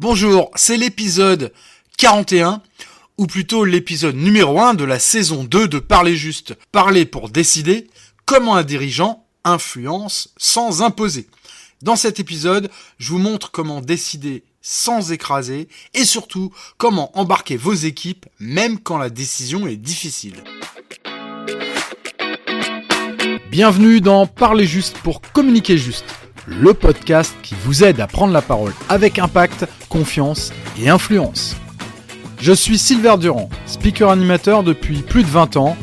Bonjour, c'est l'épisode 41, ou plutôt l'épisode numéro 1 de la saison 2 de Parler Juste. Parler pour décider, comment un dirigeant influence sans imposer. Dans cet épisode, je vous montre comment décider sans écraser et surtout comment embarquer vos équipes même quand la décision est difficile. Bienvenue dans Parler Juste pour communiquer juste, le podcast qui vous aide à prendre la parole avec impact, confiance et influence. Je suis Silver Durand, speaker animateur depuis plus de 20 ans,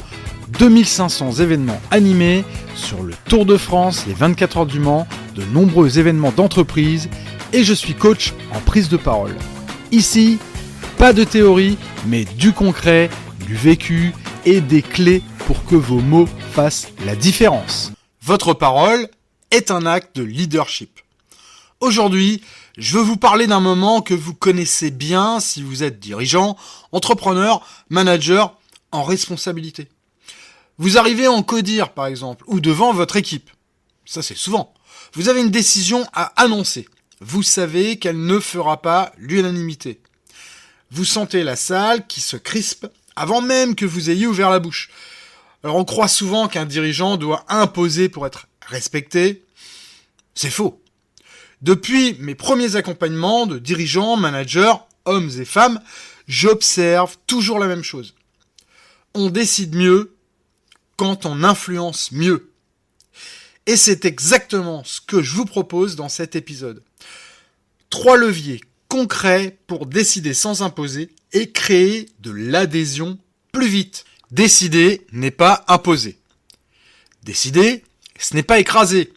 2500 événements animés sur le Tour de France, les 24 heures du Mans, de nombreux événements d'entreprise et je suis coach en prise de parole. Ici, pas de théorie, mais du concret, du vécu et des clés pour que vos mots fassent la différence. Votre parole est un acte de leadership. Aujourd'hui, je veux vous parler d'un moment que vous connaissez bien si vous êtes dirigeant, entrepreneur, manager en responsabilité. Vous arrivez en codir par exemple, ou devant votre équipe. Ça c'est souvent. Vous avez une décision à annoncer. Vous savez qu'elle ne fera pas l'unanimité. Vous sentez la salle qui se crispe avant même que vous ayez ouvert la bouche. Alors on croit souvent qu'un dirigeant doit imposer pour être respecté. C'est faux. Depuis mes premiers accompagnements de dirigeants, managers, hommes et femmes, j'observe toujours la même chose. On décide mieux quand on influence mieux. Et c'est exactement ce que je vous propose dans cet épisode. 3 leviers concrets pour décider sans imposer et créer de l'adhésion plus vite. Décider n'est pas imposer. Décider, ce n'est pas écraser.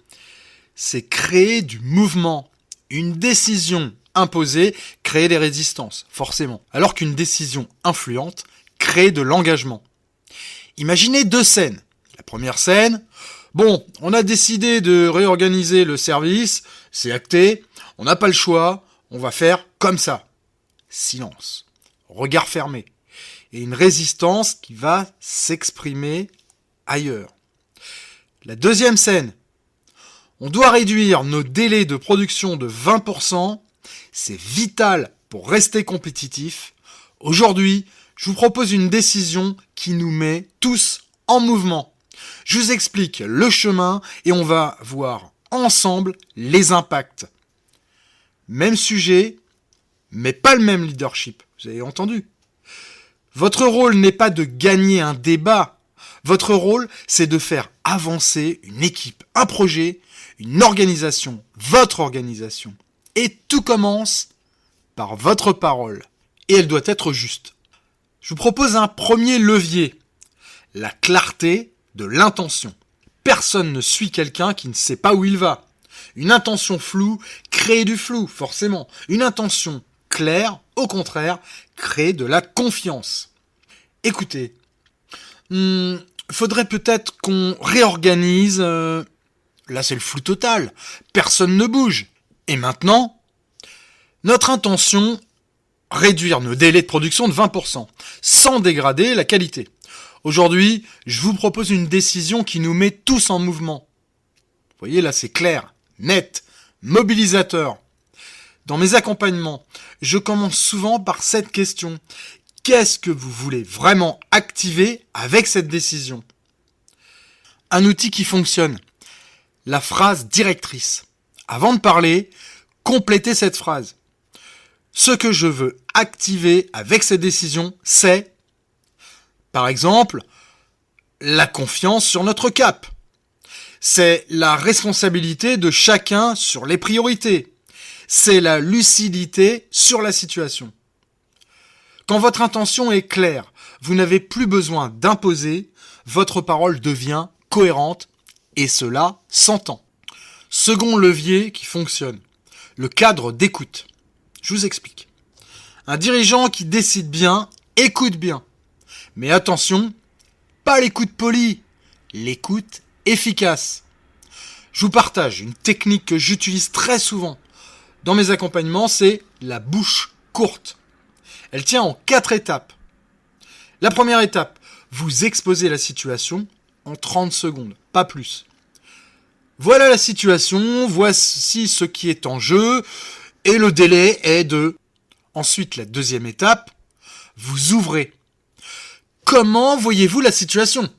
C'est créer du mouvement. Une décision imposée crée des résistances, forcément. Alors qu'une décision influente crée de l'engagement. Imaginez 2 scènes. La première scène, bon, on a décidé de réorganiser le service, c'est acté, on n'a pas le choix, on va faire comme ça. Silence. Regard fermé. Et une résistance qui va s'exprimer ailleurs. La deuxième scène. On doit réduire nos délais de production de 20%. C'est vital pour rester compétitif. Aujourd'hui, je vous propose une décision qui nous met tous en mouvement. Je vous explique le chemin et on va voir ensemble les impacts. Même sujet, mais pas le même leadership. Vous avez entendu ? Votre rôle n'est pas de gagner un débat. Votre rôle, c'est de faire avancer une équipe, un projet, une organisation, votre organisation. Et tout commence par votre parole. Et elle doit être juste. Je vous propose un premier levier. La clarté de l'intention. Personne ne suit quelqu'un qui ne sait pas où il va. Une intention floue crée du flou, forcément. Une intention claire, au contraire, crée de la confiance. Écoutez, faudrait peut-être qu'on réorganise. Là, c'est le flou total. Personne ne bouge. Et maintenant, notre intention, réduire nos délais de production de 20%, sans dégrader la qualité. Aujourd'hui, je vous propose une décision qui nous met tous en mouvement. Vous voyez, là, c'est clair, net, mobilisateur. Dans mes accompagnements, je commence souvent par cette question. Qu'est-ce que vous voulez vraiment activer avec cette décision ? Un outil qui fonctionne. La phrase directrice. Avant de parler, complétez cette phrase. Ce que je veux activer avec cette décision, c'est, par exemple, la confiance sur notre cap. C'est la responsabilité de chacun sur les priorités. C'est la lucidité sur la situation. Quand votre intention est claire, vous n'avez plus besoin d'imposer, votre parole devient cohérente et cela s'entend. Second levier qui fonctionne, le cadre d'écoute. Je vous explique. Un dirigeant qui décide bien, écoute bien. Mais attention, pas l'écoute polie, l'écoute efficace. Je vous partage une technique que j'utilise très souvent dans mes accompagnements, c'est la bouche courte. Elle tient en 4 étapes. La première étape, vous exposez la situation en 30 secondes, pas plus. Voilà la situation, voici ce qui est en jeu, et le délai est de Ensuite, la deuxième étape, vous ouvrez. Comment voyez-vous la situation ?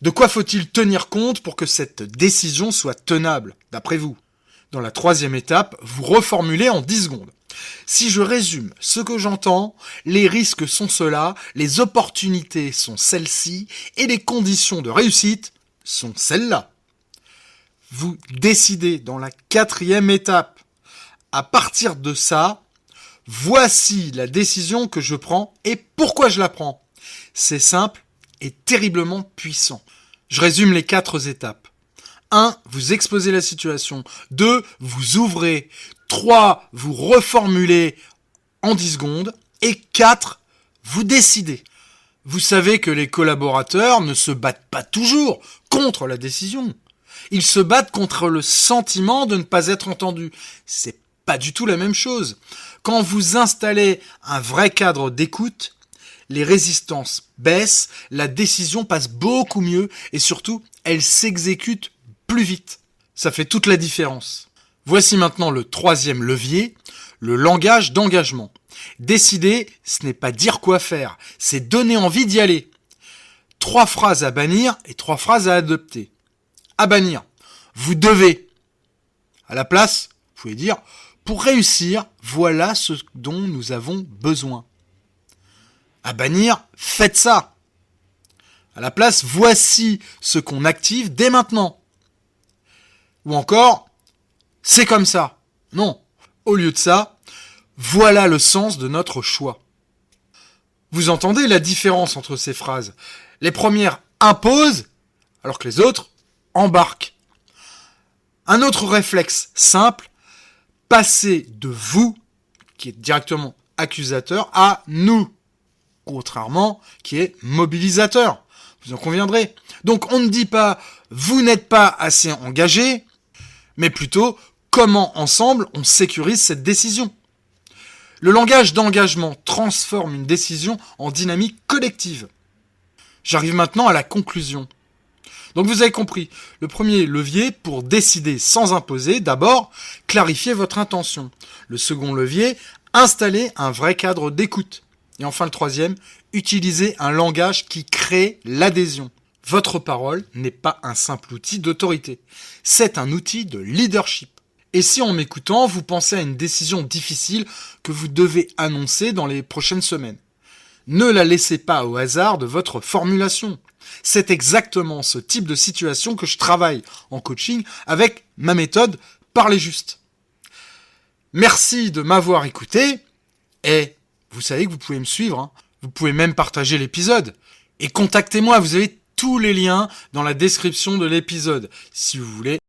De quoi faut-il tenir compte pour que cette décision soit tenable, d'après vous ? Dans la troisième étape, vous reformulez en 10 secondes. Si je résume ce que j'entends, les risques sont ceux-là, les opportunités sont celles-ci et les conditions de réussite sont celles-là. Vous décidez dans la quatrième étape. À partir de ça, voici la décision que je prends et pourquoi je la prends. C'est simple et terriblement puissant. Je résume les 4 étapes. 1. Vous exposez la situation. 2. Vous ouvrez. 3. Vous reformulez en 10 secondes. Et 4. Vous décidez. Vous savez que les collaborateurs ne se battent pas toujours contre la décision. Ils se battent contre le sentiment de ne pas être entendus. C'est pas du tout la même chose. Quand vous installez un vrai cadre d'écoute, les résistances baissent, la décision passe beaucoup mieux et surtout, elle s'exécute plus vite. Ça fait toute la différence. Voici maintenant le troisième levier, le langage d'engagement. Décider, ce n'est pas dire quoi faire, c'est donner envie d'y aller. 3 phrases à bannir et 3 phrases à adopter. À bannir, vous devez. À la place, vous pouvez dire, pour réussir, voilà ce dont nous avons besoin. À bannir, faites ça. À la place, voici ce qu'on active dès maintenant. Ou encore, c'est comme ça. Non, au lieu de ça, voilà le sens de notre choix. Vous entendez la différence entre ces phrases ? Les premières imposent, alors que les autres embarquent. Un autre réflexe simple, passer de vous, qui est directement accusateur, à nous, contrairement, qui est mobilisateur. Vous en conviendrez. Donc on ne dit pas « vous n'êtes pas assez engagé », mais plutôt « comment ensemble on sécurise cette décision ». Le langage d'engagement transforme une décision en dynamique collective. J'arrive maintenant à la conclusion. Donc vous avez compris, le premier levier pour décider sans imposer, d'abord, clarifier votre intention. Le second levier, installer un vrai cadre d'écoute. Et enfin le troisième, utiliser un langage qui crée l'adhésion. Votre parole n'est pas un simple outil d'autorité, c'est un outil de leadership. Et si en m'écoutant, vous pensez à une décision difficile que vous devez annoncer dans les prochaines semaines, ne la laissez pas au hasard de votre formulation. C'est exactement ce type de situation que je travaille en coaching avec ma méthode Parler juste. Merci de m'avoir écouté et vous savez que vous pouvez me suivre, Vous pouvez même partager l'épisode et contactez-moi, vous avez tous les liens dans la description de l'épisode si vous voulez